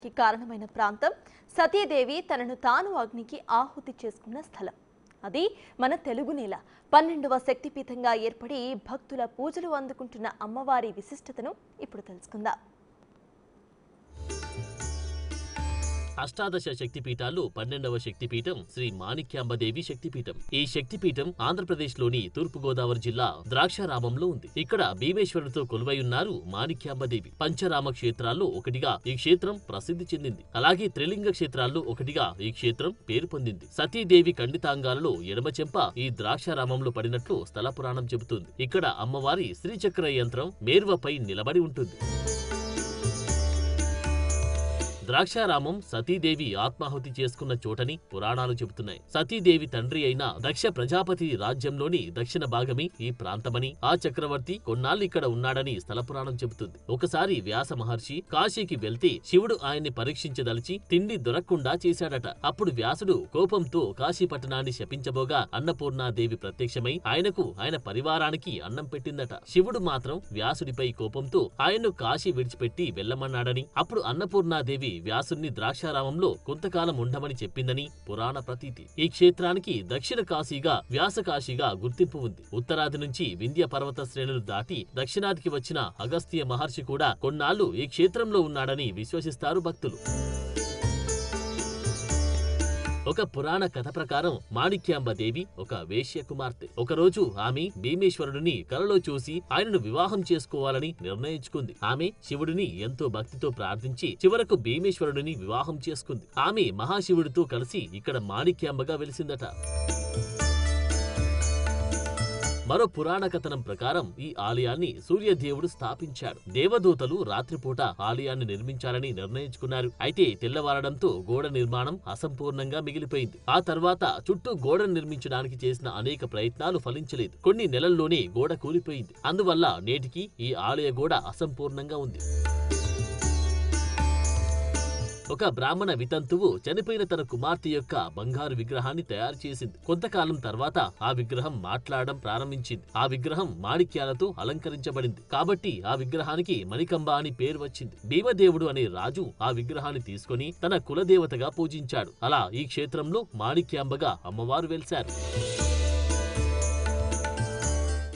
కి కారణమైన ప్రాంతం సతీదేవి తనను తాను అగ్నికి ఆహుతి చేసుకున్న స్థలం. అది మన తెలుగు నేల. 12వ శక్తిపీఠంగా ఏర్పడి భక్తుల పూజలు అందుకుంటున్న అమ్మవారి విశిష్టతను ఇప్పుడు తెలుసుకుందాం. అష్టాదశ శక్తిపీఠాల్లో 12వ శక్తిపీఠం శ్రీ మాణిక్యాంబదేవి శక్తిపీఠం. ఈ శక్తిపీఠం ఆంధ్రప్రదేశ్లోని తూర్పుగోదావరి జిల్లా ద్రాక్షారామంలో ఉంది. ఇక్కడ భీమేశ్వరుడితో కొలువై ఉన్నారు మాణిక్యాంబదేవి. పంచరామ క్షేత్రాల్లో ఒకటిగా ఈ క్షేత్రం ప్రసిద్ధి చెందింది. అలాగే త్రిలింగ క్షేత్రాల్లో ఒకటిగా ఈ క్షేత్రం పేరు పొందింది. సతీదేవి ఖండితాంగాలలో ఎడమ చెంప ఈ ద్రాక్షారామంలో పడినట్లు స్థల పురాణం చెబుతుంది. ఇక్కడ అమ్మవారి శ్రీచక్ర యంత్రం మేర్వపై నిలబడి ఉంటుంది. ద్రాక్షారామం సతీదేవి ఆత్మాహుతి చేసుకున్న చోటని పురాణాలు చెబుతున్నాయి. సతీదేవి తండ్రి అయిన దక్ష ప్రజాపతి రాజ్యంలోని దక్షిణ భాగమే ఈ ప్రాంతమని, ఆ చక్రవర్తి కొన్నాళ్ళు ఇక్కడ ఉన్నాడని స్థల పురాణం చెబుతుంది. ఒకసారి వ్యాస మహర్షి కాశీకి వెళ్తే శివుడు ఆయన్ని పరీక్షించదలిచి తిండి దొరకకుండా చేశాడట. అప్పుడు వ్యాసుడు కోపంతో కాశీ పట్టణాన్ని శపించబోగా అన్నపూర్ణాదేవి ప్రత్యక్షమై ఆయనకు ఆయన పరివారానికి అన్నం పెట్టిందట. శివుడు మాత్రం వ్యాసుడిపై కోపంతో ఆయన్ను కాశీ విడిచిపెట్టి వెళ్లమన్నాడని, అప్పుడు అన్నపూర్ణాదేవి వ్యాసుని ద్రాక్షారామంలో కొంతకాలం ఉండమని చెప్పిందని పురాణ ప్రతీతి. ఈ క్షేత్రానికి దక్షిణ కాశీగా వ్యాస కాశీగా గుర్తింపు ఉంది. ఉత్తరాది నుంచి వింధ్య పర్వత శ్రేణులు దాటి దక్షిణాదికి వచ్చిన అగస్త్య మహర్షి కూడా కొన్నాళ్లు ఈ క్షేత్రంలో ఉన్నాడని విశ్వసిస్తారు భక్తులు. ఒక పురాణ కథ ప్రకారం మాణిక్యాంబదేవి ఒక వేశ్య కుమార్తె. ఒకరోజు ఆమె భీమేశ్వరుడిని కలలో చూసి ఆయనను వివాహం చేసుకోవాలని నిర్ణయించుకుంది. ఆమె శివుడిని ఎంతో భక్తితో ప్రార్థించి చివరకు భీమేశ్వరుడిని వివాహం చేసుకుంది. ఆమె మహాశివుడితో కలిసి ఇక్కడ మాణిక్యాంబగా వెలిసిందట. మరో పురాణ కథనం ప్రకారం ఈ ఆలయాన్ని సూర్యదేవుడు స్థాపించాడు. దేవదూతలు రాత్రిపూట ఆలయాన్ని నిర్మించాలని నిర్ణయించుకున్నారు. అయితే తెల్లవారడంతో గోడ నిర్మాణం అసంపూర్ణంగా మిగిలిపోయింది. ఆ తర్వాత చుట్టూ గోడను నిర్మించడానికి చేసిన అనేక ప్రయత్నాలు ఫలించలేదు. కొన్ని నెలల్లోనే గోడ కూలిపోయింది. అందువల్ల నేటికి ఈ ఆలయ గోడ అసంపూర్ణంగా ఉంది. ఒక బ్రాహ్మణ వితంతువు చనిపోయిన తన కుమార్తె యొక్క బంగారు విగ్రహాన్ని తయారు చేసింది. కొంతకాలం తర్వాత ఆ విగ్రహం మాట్లాడడం ప్రారంభించింది. ఆ విగ్రహం మాణిక్యాలతో అలంకరించబడింది. కాబట్టి ఆ విగ్రహానికి మణికంబ అని పేరు వచ్చింది. భీమదేవుడు అనే రాజు ఆ విగ్రహాన్ని తీసుకుని తన కులదేవతగా పూజించాడు. అలా ఈ క్షేత్రంలో మాణిక్యాంబగా అమ్మవారు వెలిశారు.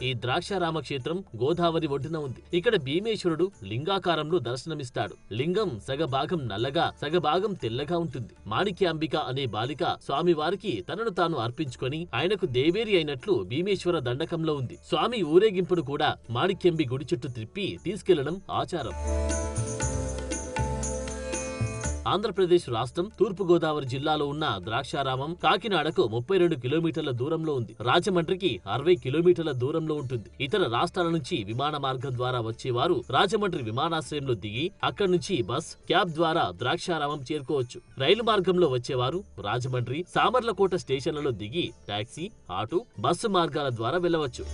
ఈ ద్రాక్షారామ క్షేత్రం గోదావరి ఒడ్డున ఉంది. ఇక్కడ భీమేశ్వరుడు లింగాకారంలో దర్శనమిస్తాడు. లింగం సగభాగం నల్లగా సగభాగం తెల్లగా ఉంటుంది. మాణిక్యాంబిక అనే బాలిక స్వామివారికి తనను తాను అర్పించుకొని ఆయనకు దేవేరి అయినట్లు భీమేశ్వర దండకంలో ఉంది. స్వామి ఊరేగింపును కూడా మాణిక్యాంబి గుడి చుట్టూ తిప్పి తీసుకెళ్లడం ఆచారం. ఆంధ్రప్రదేశ్ రాష్ట్రం తూర్పుగోదావరి జిల్లాలో ఉన్న ద్రాక్షారామం కాకినాడకు 32 కిలోమీటర్ల దూరంలో ఉంది. రాజమండ్రికి 60 కిలోమీటర్ల దూరంలో ఉంటుంది. ఇతర రాష్ట్రాల నుంచి విమాన మార్గం ద్వారా వచ్చేవారు రాజమండ్రి విమానాశ్రయంలో దిగి అక్కడి నుంచి బస్, క్యాబ్ ద్వారా ద్రాక్షారామం చేరుకోవచ్చు. రైలు మార్గంలో వచ్చేవారు రాజమండ్రి, సామర్లకోట స్టేషన్లలో దిగి టాక్సీ, ఆటో, బస్సు మార్గాల ద్వారా వెళ్లవచ్చు.